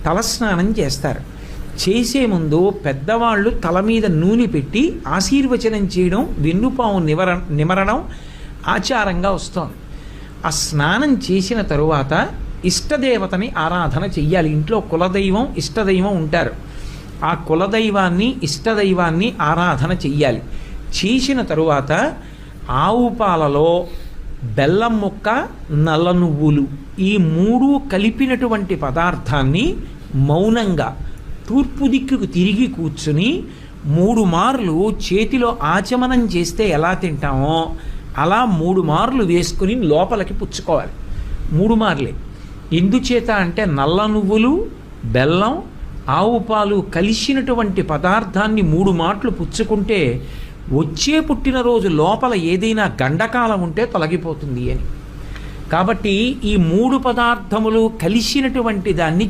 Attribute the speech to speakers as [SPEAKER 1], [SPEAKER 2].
[SPEAKER 1] తలస్నానం చేస్తారు. చేసే ముందు పెద్దవాళ్ళు తల మీద నూనె పెట్టి ఆశీర్వచనం చేయడం, వెన్నుపాము నిమరణం ఆచారంగా వస్తోంది. ఆ స్నానం చేసిన తరువాత ఇష్టదేవతని ఆరాధన చెయ్యాలి. ఇంట్లో కులదైవం ఇష్టదైవం ఉంటారు. ఆ కులదైవాన్ని ఇష్టదైవాన్ని ఆరాధన చెయ్యాలి. చేసిన తరువాత ఆవు పాలలో బెల్లం ముక్క, నల్ల నువ్వులు ఈ మూడు కలిపినటువంటి పదార్థాన్ని మౌనంగా తూర్పు దిక్కుకు తిరిగి కూర్చుని 3 మార్లు చేతిలో ఆచమనం చేస్తే ఎలా తింటామో అలా 3 మార్లు వేసుకుని లోపలికి పుచ్చుకోవాలి. 3 మార్లే. ఎందుచేత అంటే నల్ల నువ్వులు, బెల్లం, ఆవు పాలు కలిసినటువంటి పదార్థాన్ని 3 మాటలు పుచ్చుకుంటే వచ్చే పుట్టినరోజు లోపల ఏదైనా గండకాలం ఉంటే తొలగిపోతుంది అని. కాబట్టి ఈ 3 పదార్థములు కలిసినటువంటి దాన్ని